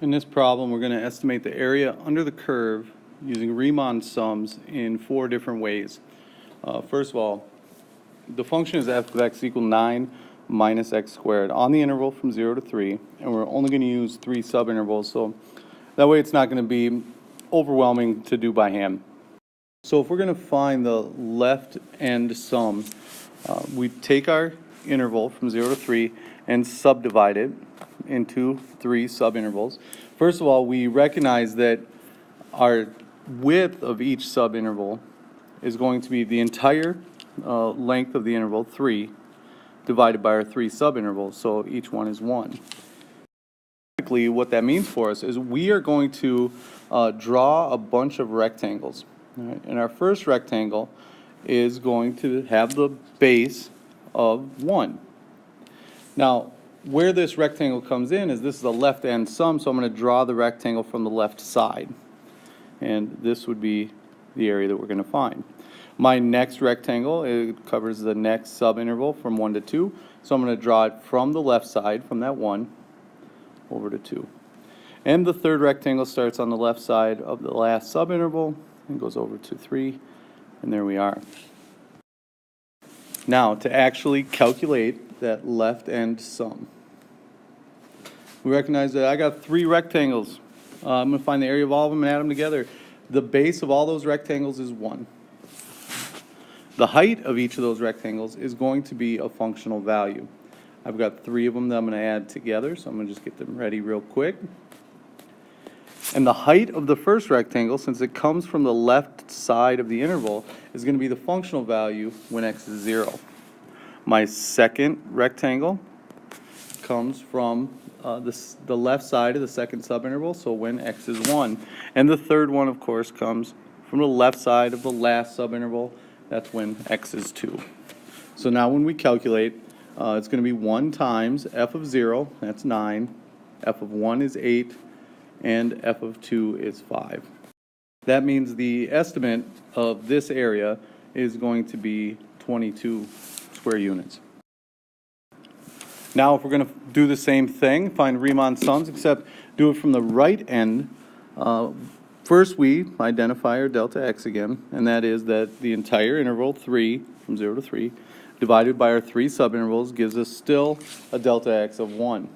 In this problem, we're going to estimate the area under the curve using Riemann sums in 4 different ways. First of all, the function is f of x equal 9 minus x squared on the interval from 0 to 3, and we're only going to use 3 subintervals, so that way it's not going to be overwhelming to do by hand. So if we're going to find the left end sum, we take our interval from 0 to 3 and subdivide it into 3 subintervals. First of all, we recognize that our width of each subinterval is going to be the entire length of the interval, 3, divided by our 3 subintervals, so each one is 1. Basically, what that means for us is we are going to draw a bunch of rectangles. Right? And our first rectangle is going to have the base of 1. Now, where this rectangle comes in is this is a left end sum, so I'm going to draw the rectangle from the left side. And this would be the area that we're going to find. My next rectangle, it covers the next subinterval from 1 to 2, so I'm going to draw it from the left side, from that 1, over to 2. And the third rectangle starts on the left side of the last subinterval and goes over to 3, and there we are. Now, to actually calculate that left end sum, we recognize that I got 3 rectangles. I'm going to find the area of all of them and add them together. The base of all those rectangles is 1. The height of each of those rectangles is going to be a functional value. I've got 3 of them that I'm going to add together, so I'm going to just get them ready real quick. And the height of the first rectangle, since it comes from the left side of the interval, is going to be the functional value when x is 0. My second rectangle comes from the left side of the second subinterval, so when x is 1. And the third one, of course, comes from the left side of the last subinterval. That's when x is 2. So now when we calculate, it's going to be 1 times f of 0, that's 9, f of 1 is 8, and f of 2 is 5. That means the estimate of this area is going to be 22 square units. Now if we're going to do the same thing, find Riemann sums, except do it from the right end, first we identify our delta x again, and that is that the entire interval, 3, from 0 to 3, divided by our 3 subintervals gives us still a delta x of 1.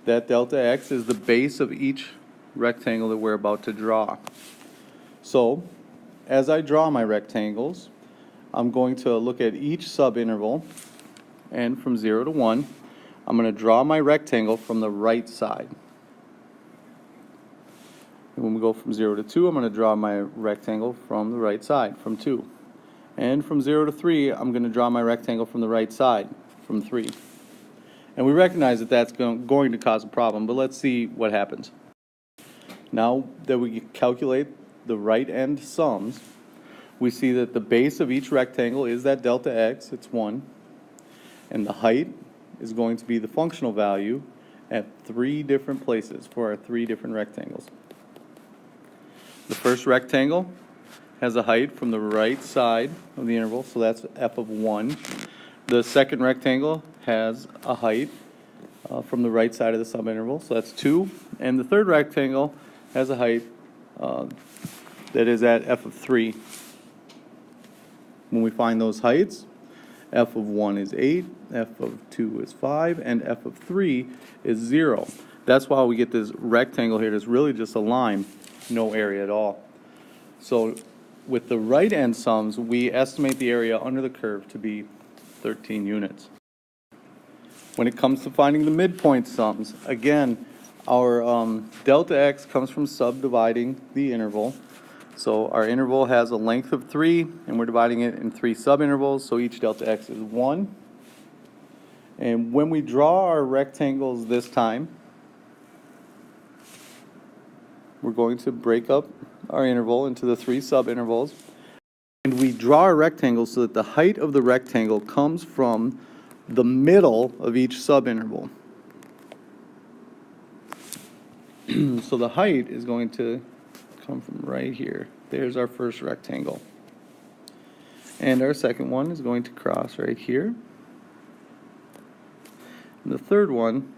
That delta x is the base of each rectangle that we're about to draw. So, as I draw my rectangles, I'm going to look at each subinterval, and from 0 to 1, I'm going to draw my rectangle from the right side. And when we go from 0 to 2, I'm going to draw my rectangle from the right side, from 2. And from 0 to 3, I'm going to draw my rectangle from the right side, from 3. And we recognize that that's going to cause a problem, but let's see what happens. Now that we calculate the right end sums, we see that the base of each rectangle is that delta x, it's 1, and the height is going to be the functional value at 3 different places for our 3 different rectangles. The first rectangle has a height from the right side of the interval, so that's f of 1. The second rectangle has a height from the right side of the subinterval, so that's 2. And the third rectangle has a height that is at f of 3. When we find those heights, f of 1 is 8, f of 2 is 5, and f of 3 is 0. That's why we get this rectangle here that's really just a line, no area at all. So with the right end sums, we estimate the area under the curve to be 13 units. When it comes to finding the midpoint sums, again, our delta x comes from subdividing the interval. So our interval has a length of 3, and we're dividing it in 3 subintervals, so each delta x is 1. And when we draw our rectangles this time, we're going to break up our interval into the 3 subintervals. And we draw our rectangle so that the height of the rectangle comes from the middle of each subinterval. So the height is going to come from right here. There's our first rectangle. And our second one is going to cross right here. And the third one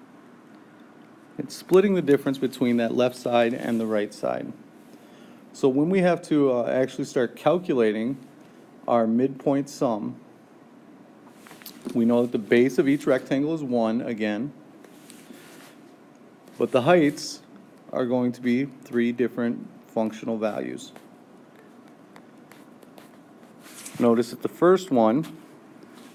It's splitting the difference between that left side and the right side. So when we have to actually start calculating our midpoint sum, we know that the base of each rectangle is 1 again, but the heights are going to be 3 different functional values. Notice that the first one,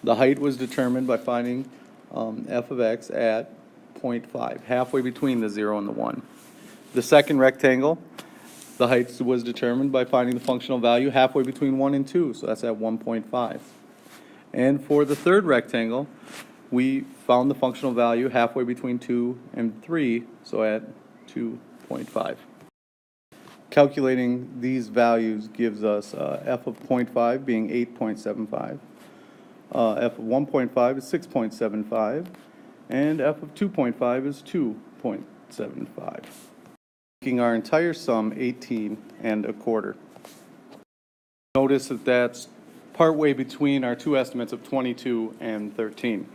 the height was determined by finding f of x at 0.5, halfway between the 0 and the 1. The second rectangle, the height was determined by finding the functional value halfway between 1 and 2, so that's at 1.5. And for the third rectangle, we found the functional value halfway between 2 and 3, so at 2.5. Calculating these values gives us f of 0.5 being 8.75, f of 1.5 is 6.75, and f of 2.5 is 2.75, making our entire sum 18.25. Notice that that's partway between our two estimates of 22 and 13.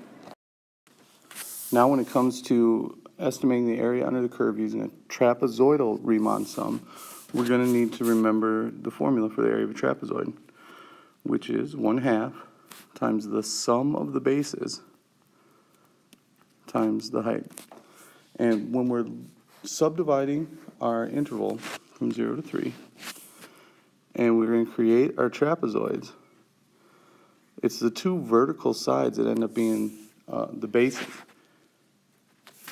Now when it comes to estimating the area under the curve using a trapezoidal Riemann sum, we're going to need to remember the formula for the area of a trapezoid, which is 1/2 times the sum of the bases times the height. And when we're subdividing our interval from 0 to 3, and we're going to create our trapezoids, it's the two vertical sides that end up being the bases.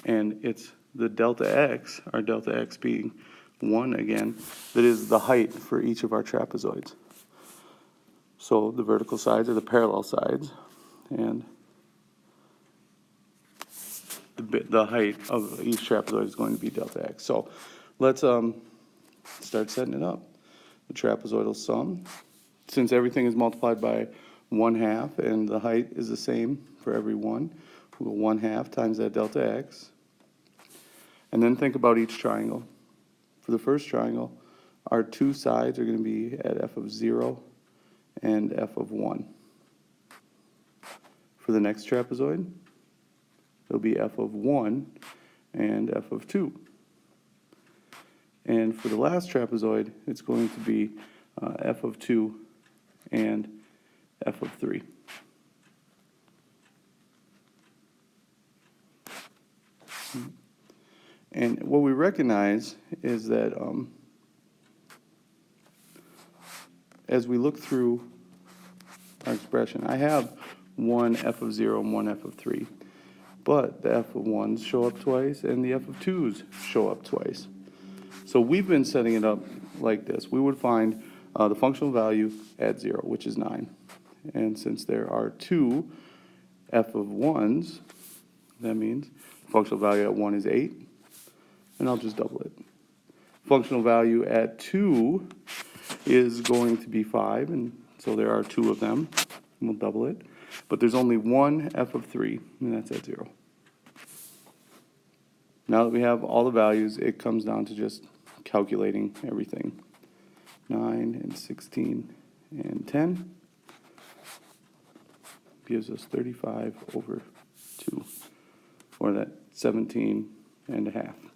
And it's the delta x, our delta x being 1 again, that is the height for each of our trapezoids. So the vertical sides are the parallel sides, and the height of each trapezoid is going to be delta x. So let's start setting it up. The trapezoidal sum, since everything is multiplied by 1/2 and the height is the same for every one, we'll go 1/2 times that delta x. And then think about each triangle. For the first triangle, our two sides are going to be at f of 0 and f of 1. For the next trapezoid, it'll be f of 1 and f of 2. And for the last trapezoid, it's going to be f of 2 and f of 3. And what we recognize is that as we look through our expression, I have one f of 0 and one f of 3. But the f of 1s show up twice and the f of 2s show up twice. So we've been setting it up like this. We would find the functional value at 0, which is 9. And since there are two f of 1s, that means the functional value at 1 is 8. And I'll just double it. Functional value at 2 is going to be 5, and so there are 2 of them. And we'll double it. But there's only one f of 3, and that's at 0. Now that we have all the values, it comes down to just calculating everything. 9 and 16 and 10 gives us 35/2, or that 17.5.